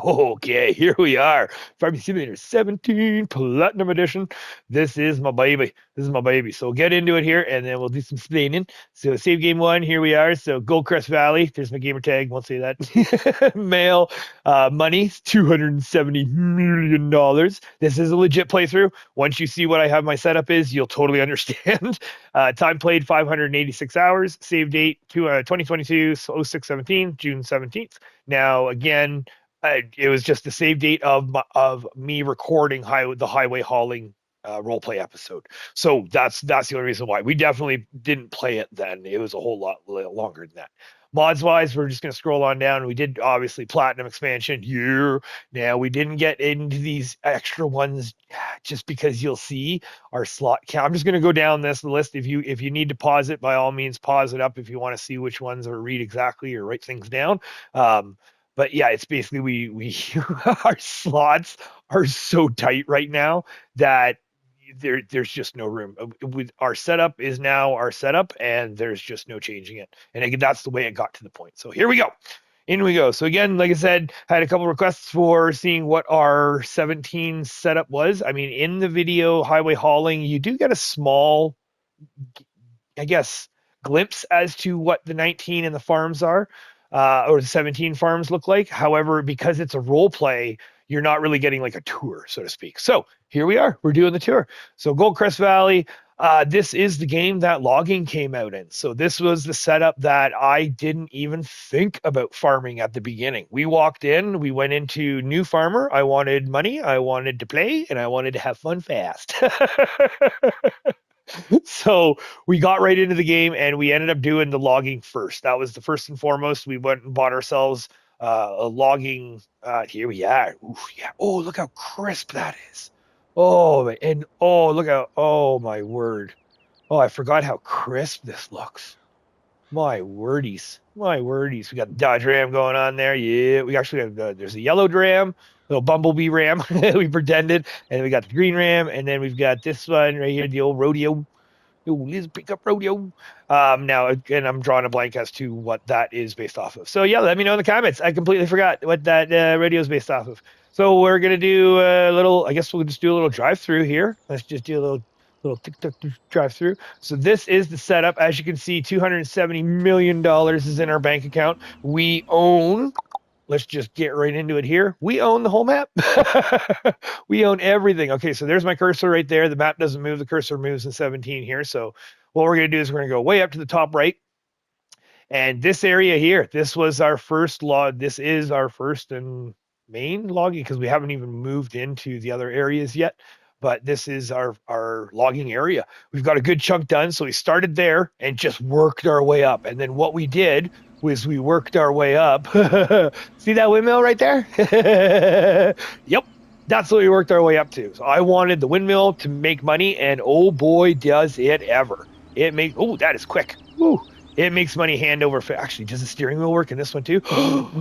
Okay, here we are. Farming Simulator 17 Platinum Edition. This is my baby. This is my baby. So we'll get into it here and then we'll do some explaining. So save game one, here we are. So Goldcrest Valley, there's my gamer tag, won't say that. Mail, money, $270 million. This is a legit playthrough. Once you see what I have my setup is, you'll totally understand. Time played 586 hours. Save date to 2022 06/17, June 17th. Now, again, it was just the save date of me recording the highway hauling roleplay episode. So that's the only reason why. We definitely didn't play it then. It was a whole lot longer than that. Mods wise, we're just going to scroll on down. We did obviously platinum expansion here. Now we didn't get into these extra ones just because you'll see our slot count. I'm just going to go down this list. If you need to pause it, by all means pause it up if you want to see which ones or read exactly or write things down. But yeah, it's basically we our slots are so tight right now that there's just no room. With our setup is now our setup, and there's just no changing it. And again, that's the way it got to the point. So here we go. In we go. So again, like I said, I had a couple requests for seeing what our 17 setup was. I mean, in the video highway hauling, you do get a small, I guess, glimpse as to what the 19 and the farms are. Or the 17 farms look like. However, because it's a role play, you're not really getting like a tour, so to speak. So here we are. We're doing the tour. So Goldcrest Valley, this is the game that logging came out in. So this was the setup that I didn't even think about farming at the beginning. We walked in, we went into new farmer. I wanted money, I wanted to play, and I wanted to have fun fast. So we got right into the game and we ended up doing the logging first. That was the first and foremost. We went and bought ourselves a logging. Here we are. Oof, yeah. Oh, look how crisp that is. Oh, and oh, look how. Oh my word. Oh, I forgot how crisp this looks. My wordies. My wordies. We got the Dodge Ram going on there. Yeah, we actually have there's a yellow Ram, little bumblebee Ram. We pretended, and we got the green Ram, and then we've got this one right here, the old rodeo. Oh, let's pick up rodeo. Now again, I'm drawing a blank as to what that is based off of. So yeah, let me know in the comments. I completely forgot what that rodeo is based off of. So we're gonna do a little. I guess we'll just do a little drive through here. Let's just do a little TikTok drive through. So this is the setup. As you can see, $270 million is in our bank account. We own, let's just get right into it here. We own the whole map. We own everything. Okay, so there's my cursor right there. The map doesn't move. The cursor moves in 17 here. So what we're going to do is we're going to go way up to the top right. And this area here, this was our first log. This is our first and main logging because we haven't even moved into the other areas yet. But this is our logging area. We've got a good chunk done. So we started there and just worked our way up. And then what we did was we worked our way up. See that windmill right there? Yep. That's what we worked our way up to. So I wanted the windmill to make money, and oh boy, does it ever. It makes, oh, that is quick. Woo. It makes money hand over fist. Actually, does the steering wheel work in this one too?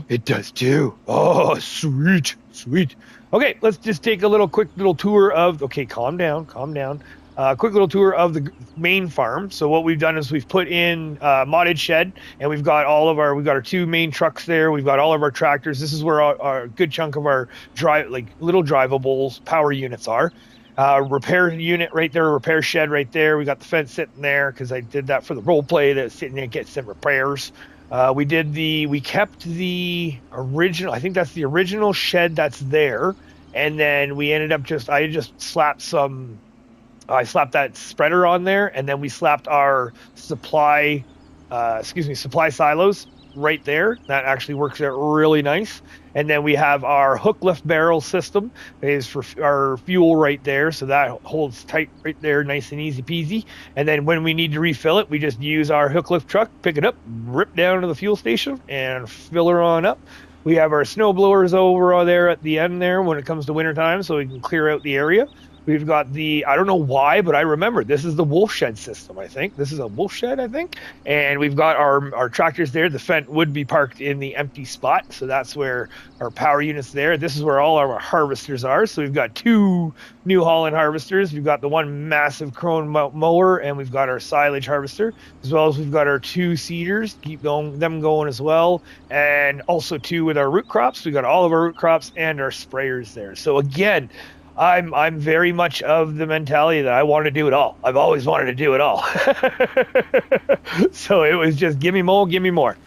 It does too. Oh, sweet, sweet. Okay, let's just take a quick little tour of, okay, calm down. Quick little tour of the main farm. So what we've done is we've put in modded shed, and we've got our two main trucks there. We've got all of our tractors. This is where our good chunk of our little drivables power units are. Repair unit right there, repair shed right there. We got the fence sitting there because I did that for the role play. That's sitting there, get some repairs. We kept the original, I think that's the original shed that's there. And then we ended up I slapped that spreader on there, and then we slapped our supply silos right there. That actually works out really nice. And then we have our hook lift barrel system is for our fuel right there. So that holds tight right there, nice and easy peasy. And then when we need to refill it, we just use our hook lift truck, pick it up, rip down to the fuel station, and fill her on up. We have our snow blowers over there at the end there when it comes to wintertime, so we can clear out the area. We've got the, I don't know why, but I remember this is the wolf shed system, I think. This is a wolf shed, I think. And we've got our tractors there. The Fendt would be parked in the empty spot. So that's where our power units there. This is where all our harvesters are. So we've got 2 New Holland harvesters. We've got the one massive Krone mower, and we've got our silage harvester, as well as we've got our 2 seeders, keep them going as well. And also 2 with our root crops. We've got all of our root crops and our sprayers there. So again, I'm very much of the mentality that I want to do it all. I've always wanted to do it all. So it was just give me more, give me more.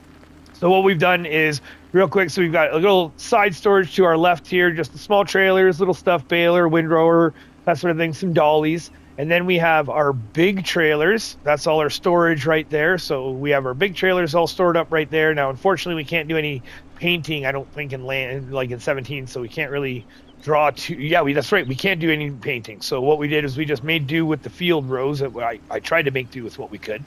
So what we've done is real quick. So we've got a little side storage to our left here, just the small trailers, little stuff baler, windrower, that sort of thing, some dollies. And then we have our big trailers. That's all our storage right there. So we have our big trailers all stored up right there. Now, unfortunately, we can't do any painting, I don't think, in land, like in 17. So we can't really draw to, yeah, that's right. We can't do any painting. So what we did is we just made do with the field rows. I tried to make do with what we could.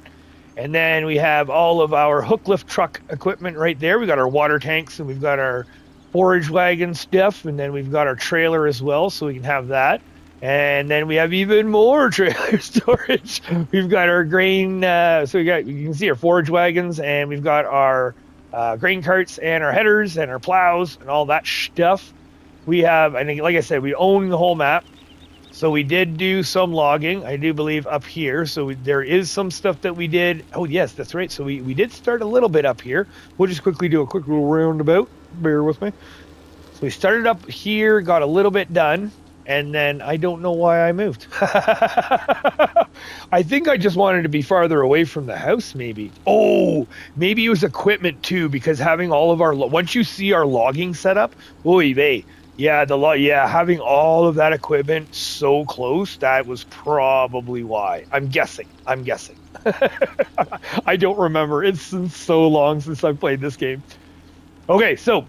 And then we have all of our hook lift truck equipment right there. We got our water tanks and we've got our forage wagon stuff. And then we've got our trailer as well. So we can have that. And then we have even more trailer storage. We've got our grain. So you can see our forage wagons, and we've got our grain carts and our headers and our plows and all that stuff. We have, and like I said, we own the whole map. So we did do some logging, I do believe, up here. So there is some stuff that we did. Oh, yes, that's right. So we did start a little bit up here. We'll just quickly do a quick little roundabout. Bear with me. So we started up here, got a little bit done. And then I don't know why I moved. I think I just wanted to be farther away from the house, maybe. Oh, maybe it was equipment too, because having all of our, once you see our logging setup, oy vey. Yeah, having all of that equipment so close, that was probably why. I'm guessing. I don't remember. It's been so long since I played this game. Okay, so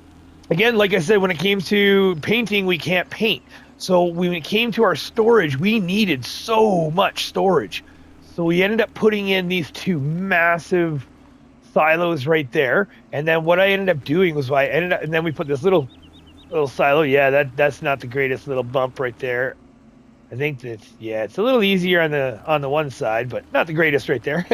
again, like I said, when it came to painting, we can't paint. So when it came to our storage, we needed so much storage. So we ended up putting in these 2 massive silos right there. And then what I ended up doing was and then we put this little silo. Yeah, that's not the greatest little bump right there. I think it's a little easier on the one side, but not the greatest right there.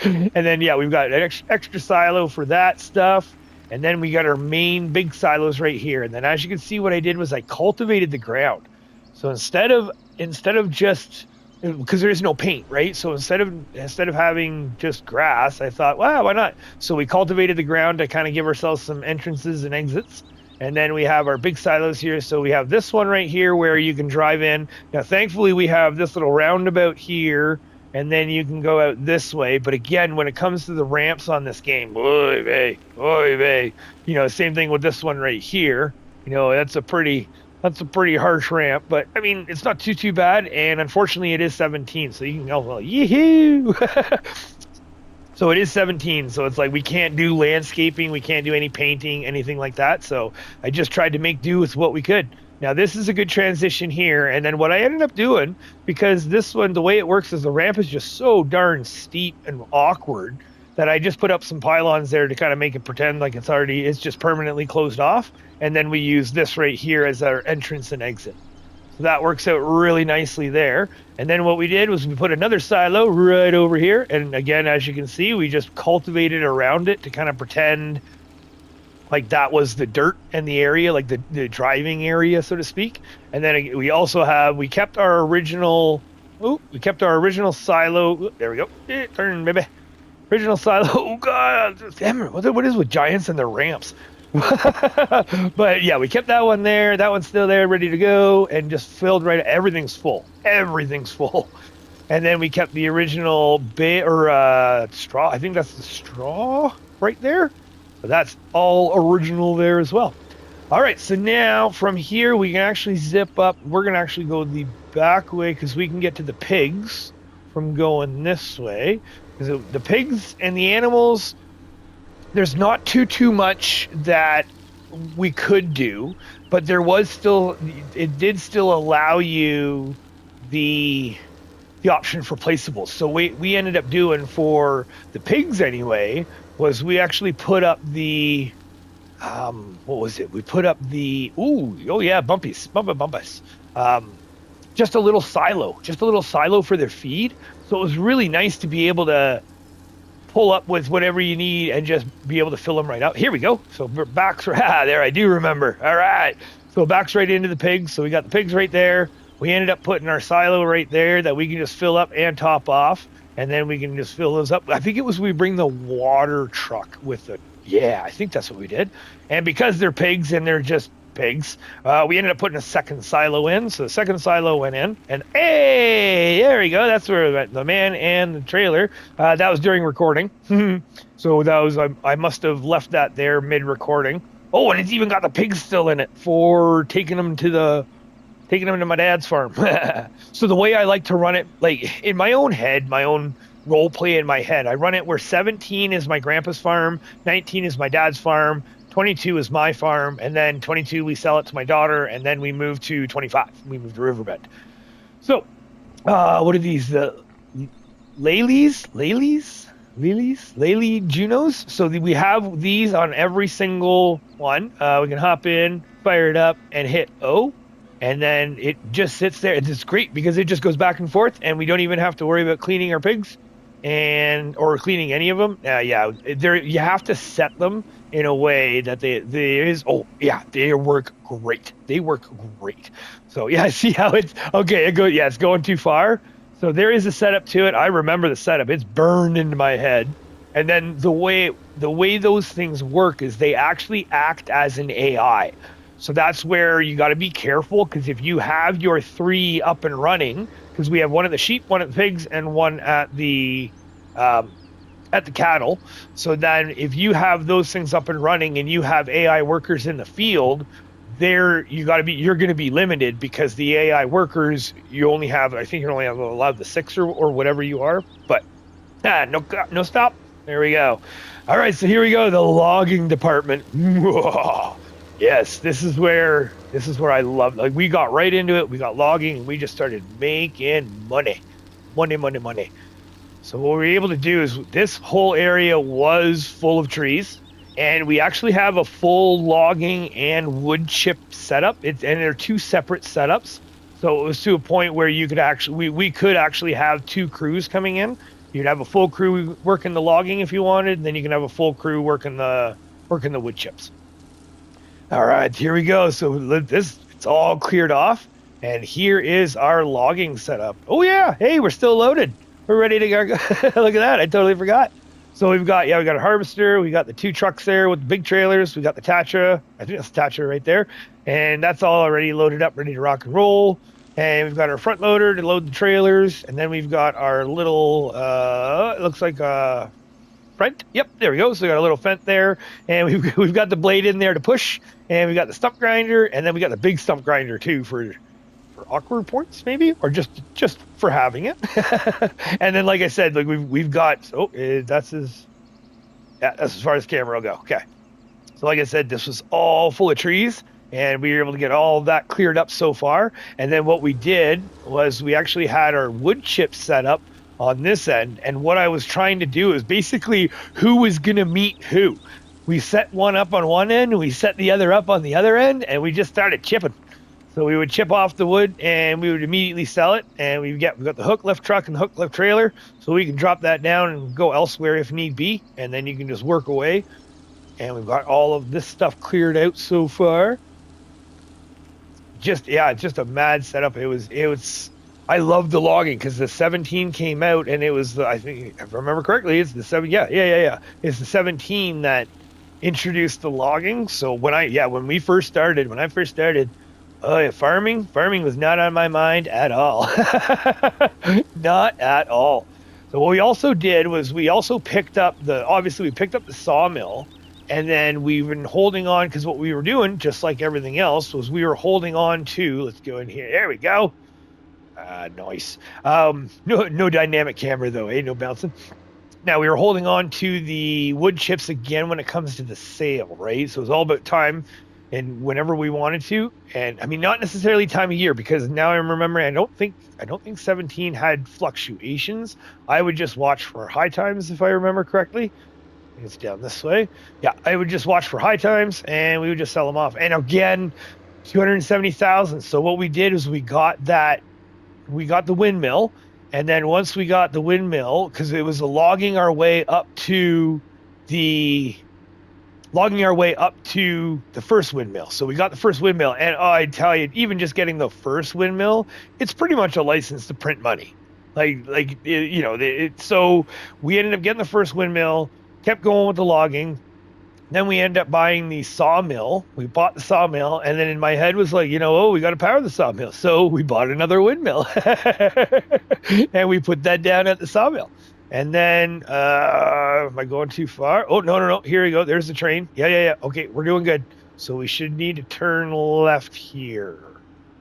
And then, yeah, we've got an extra silo for that stuff. And then we got our main big silos right here. And then as you can see, what I did was I cultivated the ground. So instead of just, because there is no paint, right? So instead of having just grass, I thought, wow, why not? So we cultivated the ground to kind of give ourselves some entrances and exits. And then we have our big silos here. So we have this one right here where you can drive in. Now, thankfully, we have this little roundabout here. And then you can go out this way. But again, when it comes to the ramps on this game, oy vey. Same thing with this one right here. That's a pretty harsh ramp. But I mean, it's not too bad. And unfortunately, it is 17, so you can go, well, yee-hoo. So it is 17. So it's like we can't do landscaping, we can't do any painting, anything like that. So I just tried to make do with what we could. Now, this is a good transition here. And then what I ended up doing, because this one, the way it works is the ramp is just so darn steep and awkward that I just put up some pylons there to kind of make it pretend like it's just permanently closed off. And then we use this right here as our entrance and exit. So that works out really nicely there. And then what we did was we put another silo right over here. And again, as you can see, we just cultivated around it to kind of pretend like that was the dirt in the area, like the driving area, so to speak. And then we kept our original silo. There we go. Turn, baby. Original silo. Oh, God. Damn it. What is with giants and their ramps? But yeah, we kept that one there. That one's still there, ready to go, and just filled right. Everything's full. And then we kept the original straw. I think that's the straw right there. So that's all original there as well. All right, so now from here we can actually zip up. We're going to actually go the back way because we can get to the pigs from going this way. Because the pigs and the animals, there's not too much that we could do, but it did still allow you the option for placeables. So we ended up doing for the pigs anyway, was we actually put up the, what was it? We put up the, bumpies. just a little silo for their feed. So it was really nice to be able to pull up with whatever you need and just be able to fill them right up. Here we go. So backs, there, I do remember. All right. So backs right into the pigs. So we got the pigs right there. We ended up putting our silo right there that we can just fill up and top off. And then we can just fill those up. I think it was we bring the water truck with it. Yeah, I think that's what we did. And because they're pigs and they're just pigs, we ended up putting a second silo in. So the second silo went in, and hey, there we go. That's where the man and the trailer. That was during recording. So that was I must have left that there mid-recording. Oh, and it's even got the pigs still in it for taking them to my dad's farm. So the way I like to run it, like in my own head, my own role play in my head, I run it where 17 is my grandpa's farm, 19 is my dad's farm, 22 is my farm, and then 22 we sell it to my daughter, and then we move to 25. We move to Riverbend. So, what are these? Lely Junos. So we have these on every single one. We can hop in, fire it up, and hit O. And then it just sits there. It's great because it just goes back and forth, and we don't even have to worry about cleaning our pigs or cleaning any of them. You have to set them in a way that they work great. They work great. So yeah, see how it's okay. It's going too far. So there is a setup to it. I remember the setup. It's burned into my head. And then the way those things work is they actually act as an AI. So that's where you got to be careful, because if you have your 3 up and running, because we have one at the sheep, one at the pigs, and one at the cattle. So then if you have those things up and running and you have AI workers in the field, you're going to be limited, because the AI workers, you're only allowed the 6 or whatever you are. But no stop. There we go. All right, so here we go. The logging department. Yes, this is where I love. Like, we got right into it. We got logging, and we just started making money. So what we were able to do is, this whole area was full of trees, and we actually have a full logging and wood chip setup. And there are 2 separate setups. So it was to a point where you could we could actually have 2 crews coming in. You'd have a full crew working the logging if you wanted, and then you can have a full crew working the wood chips. All right, here we go. So it's all cleared off, and here is our logging setup. Oh yeah, hey, we're still loaded. We're ready to go. Look at that, I totally forgot. So we got a harvester, we got the 2 trucks there with the big trailers, we got the Tatra, I think that's the Tatra right there, and that's all already loaded up, ready to rock and roll. And we've got our front loader to load the trailers, and then we've got our little, it looks like a Fent. Yep, there we go. So we got a little Fent there, and we've got the blade in there to push, and we got the stump grinder, and then we got the big stump grinder too for awkward points maybe, or just for having it. And then, like I said, like we've got that's as far as camera will go. Okay, so like I said, this was all full of trees, and we were able to get all of that cleared up so far. And then what we did was we actually had our wood chips set up on this end, and what I was trying to do is basically who was going to meet who. We set one up on one end, and we set the other up on the other end, and we just started chipping. So we would chip off the wood, and we would immediately sell it, and we've got the hook lift truck and the hook lift trailer, so we can drop that down and go elsewhere if need be, and then you can just work away. And we've got all of this stuff cleared out so far. It's just a mad setup. It was I love the logging, because the 17 came out, and it was I think, if I remember correctly, it's the 7. Yeah. It's the 17 that introduced the logging. So when I first started, farming was not on my mind at all. Not at all. So what we also did was we picked up the sawmill, and then we've been holding on, because what we were doing, just like everything else, was we were holding on to, let's go in here. There we go. Nice. No dynamic camera though, no bouncing. Now we were holding on to the wood chips again when it comes to the sale, right? So it's all about time and whenever we wanted to. And I mean, not necessarily time of year, because now I'm remembering, I don't think 17 had fluctuations. I would just watch for high times, if I remember correctly. I think it's down this way. Yeah, I would just watch for high times, and we would just sell them off. And again, 270,000. So what we did is we got that we got the windmill, and then once we got the windmill, because it was logging our way up to the first windmill. So we got the first windmill, and I tell you, even just getting the first windmill, it's pretty much a license to print money. So we ended up getting the first windmill, kept going with the logging. Then we end up buying the sawmill. We bought the sawmill, and then in my head was like, we got to power the sawmill. So we bought another windmill, and we put that down at the sawmill. And then, am I going too far? Oh, no. Here we go. There's the train. Yeah. Okay, we're doing good. So we should need to turn left here.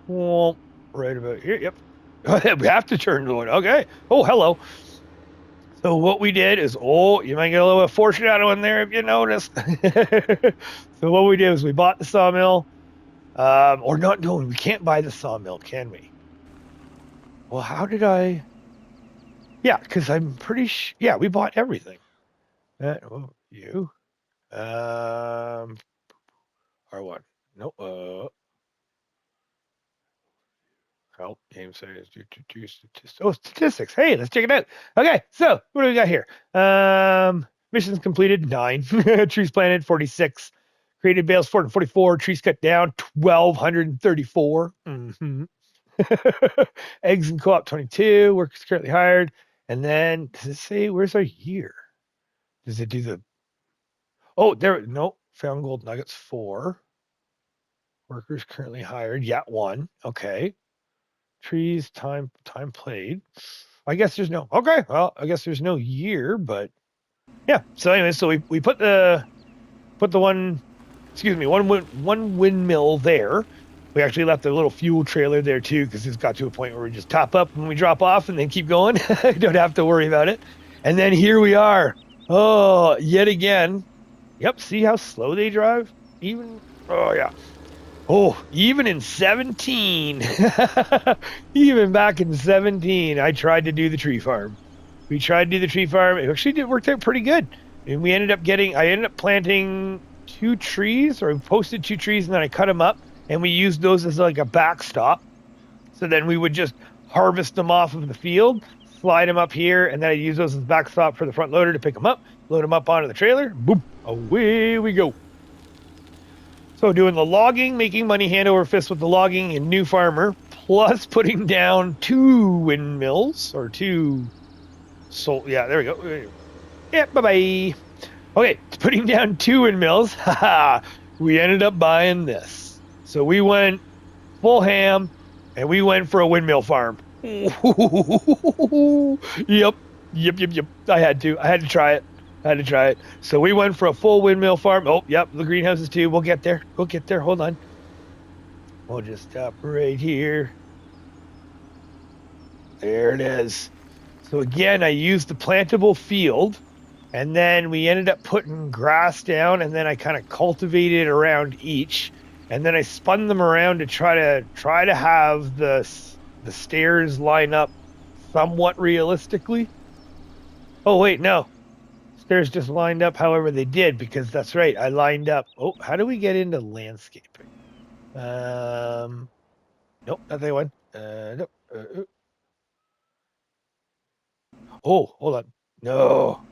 Well, right about here. Yep. We have to turn to it. Okay. Oh, hello. So what we did is, you might get a little bit of foreshadowing there if you noticed. So what we did is we bought the sawmill, or not. No, we can't buy the sawmill, can we? Well, how did I? Yeah, because I'm pretty sure. Yeah, we bought everything. You, R1. No, help game says do statistics. Oh, statistics. Hey, let's check it out. Okay, so what do we got here? Missions completed 9. Trees planted 46. Created bales 444. Trees cut down 1,234. Mm-hmm. Eggs and co-op 22. Workers currently hired. And then does it say where's our year? Does it do the? Oh, there. No, found gold nuggets 4. Workers currently hired. Yeah, 1. Okay. Trees, time played. I guess there's no. Okay, well, I guess there's no year, but yeah. So anyway, so we put the one windmill there. We actually left a little fuel trailer there too, because it's got to a point where we just top up when we drop off and then keep going. Don't have to worry about it. And then here we are. Oh, yet again. Yep. See how slow they drive? Even. Oh yeah. Oh, even in 17, even back in 17, I tried to do the tree farm. We tried to do the tree farm. It actually worked out pretty good. And I ended up planting 2 trees, or we posted 2 trees, and then I cut them up, and we used those as like a backstop. So then we would just harvest them off of the field, slide them up here, and then I'd use those as backstop for the front loader to pick them up, load them up onto the trailer, boom, away we go. So doing the logging, making money hand over fist with the logging and new farmer, plus putting down 2 windmills or 2 yeah, there we go. Yeah, bye-bye. Okay, putting down 2 windmills. We ended up buying this. So we went full ham, and we went for a windmill farm. Yep. I had to try it. So we went for a full windmill farm. Oh, yep, the greenhouses too. We'll get there. Hold on. We'll just stop right here. There it is. So again, I used the plantable field, and then we ended up putting grass down, and then I kind of cultivated around each, and then I spun them around to try to have the stairs line up somewhat realistically. Oh wait, no. Stairs just lined up however they did, because that's right, I lined up. Oh, how do we get into landscaping? Nope, not that one. Nope. Oh, hold on. No.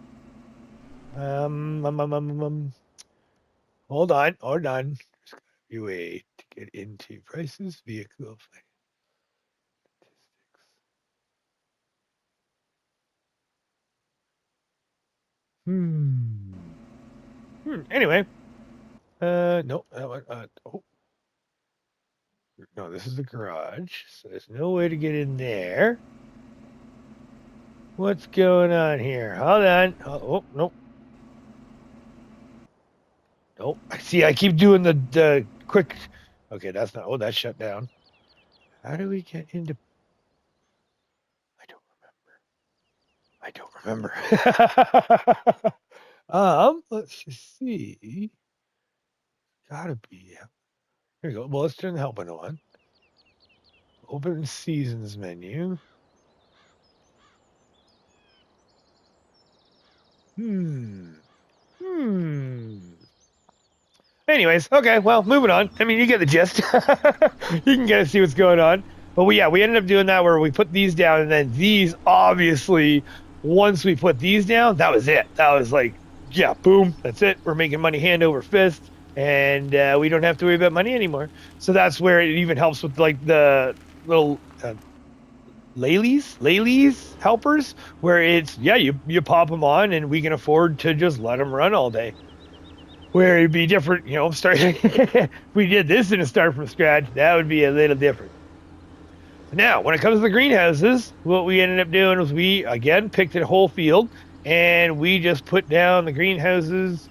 Hold on. You wait to get into prices, vehicle. Anyway, no, that one. Oh, no, this is the garage, so there's no way to get in there. What's going on here? Hold on. Oh, nope. Nope. See, I keep doing the quick. Okay, that's not. Oh, that's shut down. How do we get into? I don't remember. Let's just see. Gotta be. Here we go. Well, let's turn the helping on. Open seasons menu. Anyways, okay, well, moving on. I mean, you get the gist. You can get to see what's going on. But we ended up doing that where we put these down, and then these obviously, once we put these down, that was it. That was like, yeah, boom, that's it. We're making money hand over fist, and we don't have to worry about money anymore. So that's where it even helps with like the little Layleys helpers, where it's yeah, you pop them on, and we can afford to just let them run all day. Where it'd be different, start if we did this in a start from scratch, that would be a little different. Now, when it comes to the greenhouses, what we ended up doing was we again picked a whole field and we just put down the greenhouses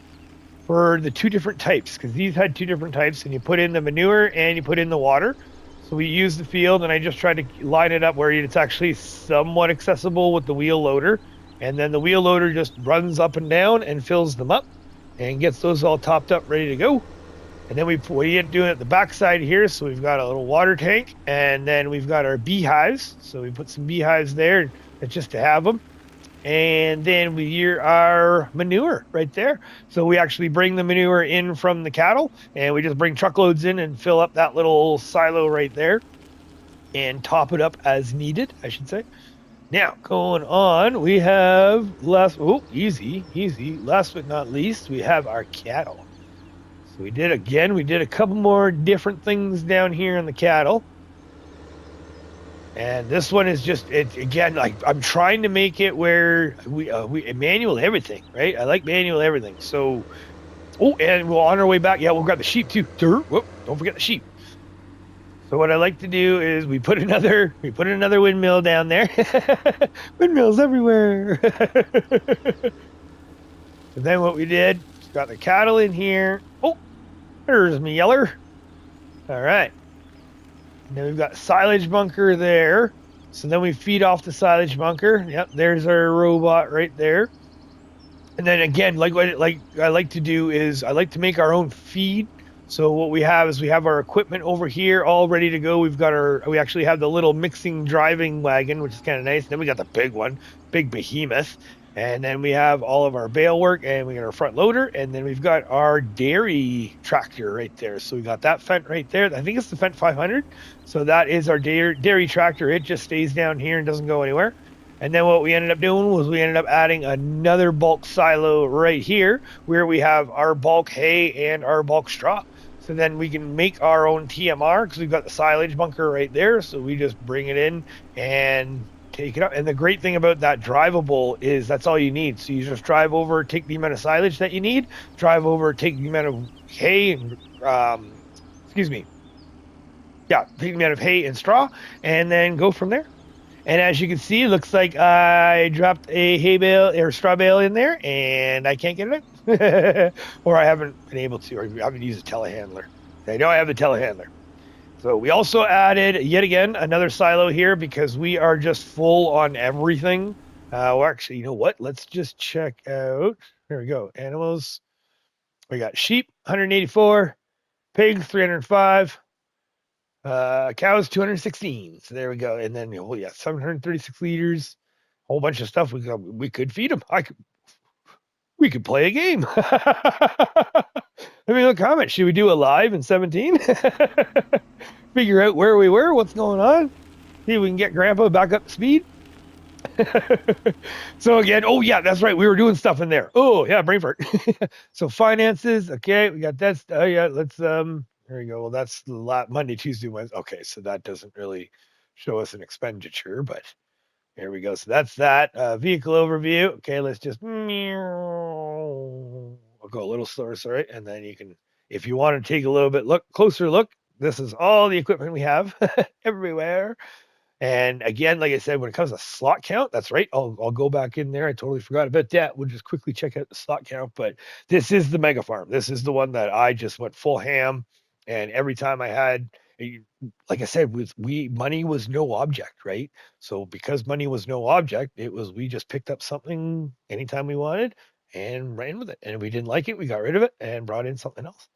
for the two different types because these had two different types, and you put in the manure and you put in the water. So we used the field, and I just tried to line it up where it's actually somewhat accessible with the wheel loader, and then the wheel loader just runs up and down and fills them up and gets those all topped up, ready to go. And then we end up doing it at the backside here. So we've got a little water tank, and then we've got our beehives. So we put some beehives there just to have them. And then we hear our manure right there. So we actually bring the manure in from the cattle, and we just bring truckloads in and fill up that little silo right there and top it up as needed, I should say. Now, going on, we have easy. Last but not least, we have our cattle. So we did a couple more different things down here in the cattle. And this one is just again, like I'm trying to make it where we manual everything, right? I like manual everything. So and we'll on our way back, yeah, we'll grab the sheep too. Whoop, don't forget the sheep. So what I like to do is we put another windmill down there. Windmills everywhere. And then what we did, got the cattle in here. Oh, there's my yeller. All right. And then we've got silage bunker there. So then we feed off the silage bunker. Yep, there's our robot right there. And then again, like I like to do is I like to make our own feed. So what we have is we have our equipment over here all ready to go. We actually have the little mixing driving wagon, which is kind of nice. And then we got the big one, big behemoth. And then we have all of our bale work, and we got our front loader, and then we've got our dairy tractor right there. So we got that Fendt right there. I think it's the Fendt 500. So that is our dairy tractor. It just stays down here and doesn't go anywhere. And then what we ended up doing was we ended up adding another bulk silo right here where we have our bulk hay and our bulk straw. So then we can make our own TMR because we've got the silage bunker right there. So we just bring it in and take it up. And the great thing about that drivable is that's all you need. So you just drive over, take the amount of silage that you need, drive over, take the amount of hay and take the amount of hay and straw, and then go from there. And as you can see, it looks like I dropped a hay bale or straw bale in there, and I can't get it out. Or I haven't been able to, or I haven't used a telehandler. I know I have the telehandler. So we also added, yet again, another silo here because we are just full on everything. Well, actually, you know what? Let's just check out. Here we go. Animals. We got sheep, 184. Pigs, 305. Cows 216. So there we go. And then 736 liters, whole bunch of stuff. We could feed them. We could play a game. Let me know comment. Should we do a live in 17? Figure out where we were, what's going on. See if we can get Grampa back up to speed. So again, that's right. We were doing stuff in there. Oh yeah, brain fart. So finances. Okay, we got that. Let's there we go. Well, that's Monday, Tuesday, Wednesday. Okay, so that doesn't really show us an expenditure, but here we go. So that's that. Vehicle overview. Okay, let's just I'll go a little slower, sorry. And then you can, if you want to take a little bit closer look, this is all the equipment we have everywhere. And again, like I said, when it comes to slot count, that's right. I'll go back in there. I totally forgot about that. We'll just quickly check out the slot count. But this is the mega farm. This is the one that I just went full ham. And every time I had, like I said, money was no object, right? So because money was no object, we just picked up something anytime we wanted and ran with it. And if we didn't like it, we got rid of it and brought in something else.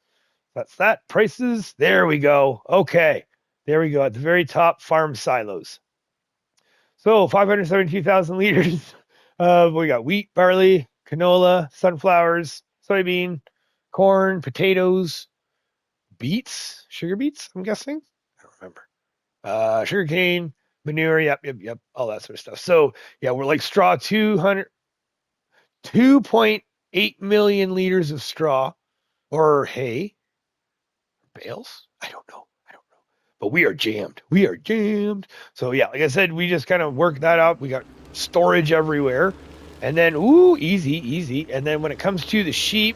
That's that. Prices. There we go. Okay. There we go. At the very top, farm silos. So 572,000 liters. We got wheat, barley, canola, sunflowers, soybean, corn, potatoes, beets, sugar beets, I'm guessing. I don't remember. sugarcane, manure, yep, all that sort of stuff. So yeah, we're like straw 2.8 million liters of straw or hay, bales. I don't know. But we are jammed. We are jammed. So yeah, like I said, we just kind of worked that out. We got storage everywhere. And then, ooh, easy. And then when it comes to the sheep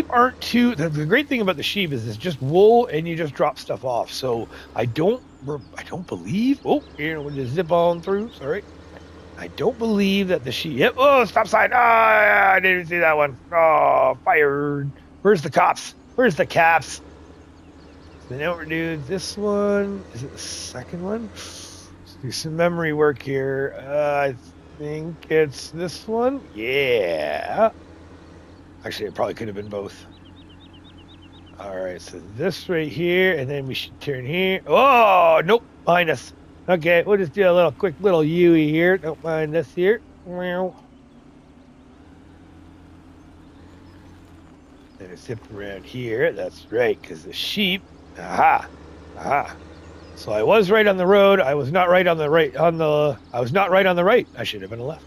aren't too. The great thing about the sheep is it's just wool, and you just drop stuff off. So I don't believe. Oh, here we'll just zip on through. Sorry, I don't believe that the sheep. Yep. Oh, stop sign. Ah, I didn't see that one. Oh, fired. Where's the cops? Where's the caps? So now we're doing this one. Is it the second one? Let's do some memory work here. I think it's this one. Yeah. Actually, it probably could have been both. All right, so this right here, and then we should turn here. Oh, nope, behind us. Okay, we'll just do a quick little U-ey here. Don't mind this here. Then it's zip around here. That's right, because the sheep. Aha. So I was right on the road. I was not right on the right. I was not right on the right. I should have been left.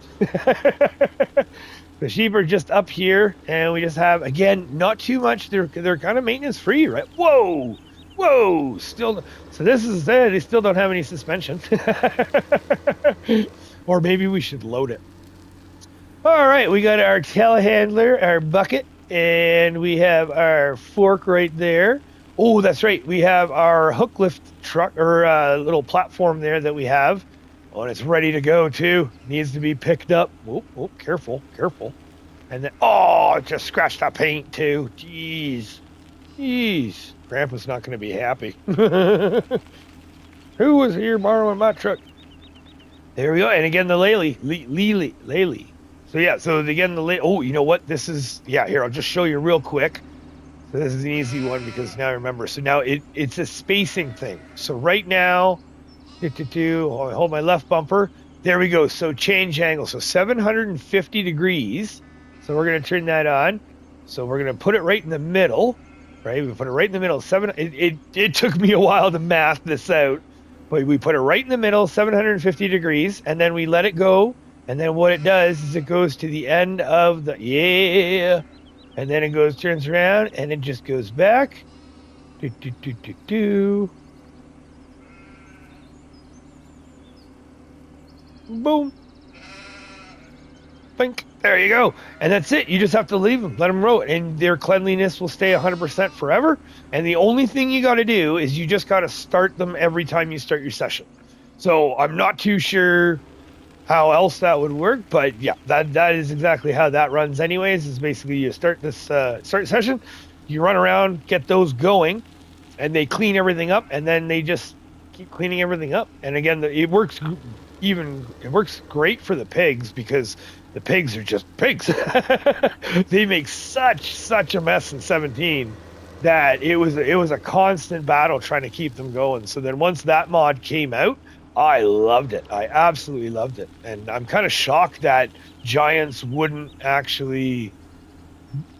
The sheep are just up here, and we just have, again, not too much. They're kind of maintenance free, right? Whoa. Still, so this is it. They still don't have any suspension. Or maybe we should load it. All right, we got our telehandler, our bucket, and we have our fork right there. Oh, that's right. We have our hook lift truck or little platform there that we have. Oh, and it's ready to go too. Needs to be picked up. Oh, careful. And then, oh, it just scratched that paint too. Jeez. Grandpa's not going to be happy. Who was here borrowing my truck? There we go. And again, the Lely. So yeah, so again, oh, you know what? This is, yeah, here, I'll just show you real quick. So this is an easy one because now I remember. So now it's a spacing thing. So right now, hold my left bumper. There we go. So change angle. So 750 degrees. So we're going to turn that on. So we're going to put it right in the middle. Right? We put it right in the middle. It took me a while to math this out. But we put it right in the middle, 750 degrees. And then we let it go. And then what it does is it goes to the end of the, yeah. And then it turns around, and it just goes back. Boom. Bink. There you go. And that's it. You just have to leave them. Let them roll it. And their cleanliness will stay 100% forever. And the only thing you got to do is you just got to start them every time you start your session. So I'm not too sure how else that would work, but yeah, that is exactly how that runs anyways. Is basically you start this start session, you run around, get those going, and they clean everything up, and then they just keep cleaning everything up. And again, it works great for the pigs because the pigs are just pigs. They make such a mess in 17 that it was a constant battle trying to keep them going. So then once that mod came out, I loved it. I absolutely loved it. And I'm kind of shocked that Giants wouldn't actually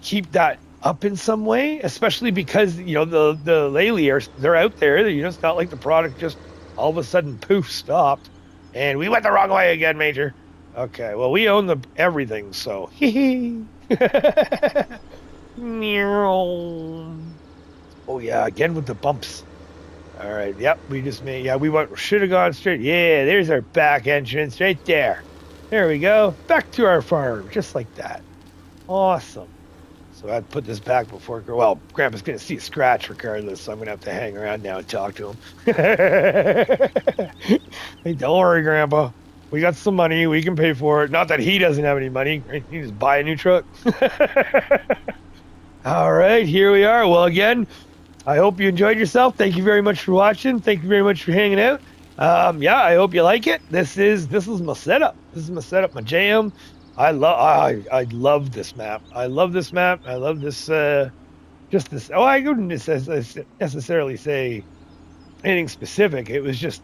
keep that up in some way, especially because, you know, the Lely they're out there. You know, it's not like the product just all of a sudden poof stopped. And we went the wrong way again, Major. Okay, well, we own everything, so. Oh, yeah, again with the bumps. All right, yep, we should have gone straight. Yeah, there's our back entrance right there. There we go. Back to our farm, just like that. Awesome. So I'd put this back before, well, Grandpa's going to see a scratch regardless, so I'm going to have to hang around now and talk to him. Hey, don't worry, Grandpa. We got some money. We can pay for it. Not that he doesn't have any money. He can just buy a new truck. All right, here we are. Well, again, I hope you enjoyed yourself. Thank you very much for watching. Thank you very much for hanging out. Yeah, I hope you like it. This is my setup. This is my setup, my jam. I love this map. I love this map. I love this just this. Oh, I wouldn't necessarily say anything specific. It was just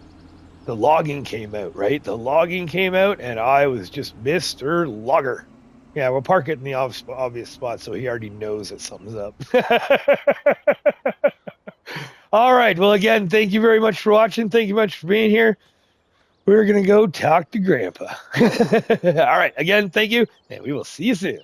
the logging came out, right? The logging came out, and I was just Mr. Logger. Yeah, we'll park it in the obvious spot so he already knows that something's up. All right. Well, again, thank you very much for watching. Thank you much for being here. We're going to go talk to Grandpa. All right. Again, thank you, and we will see you soon.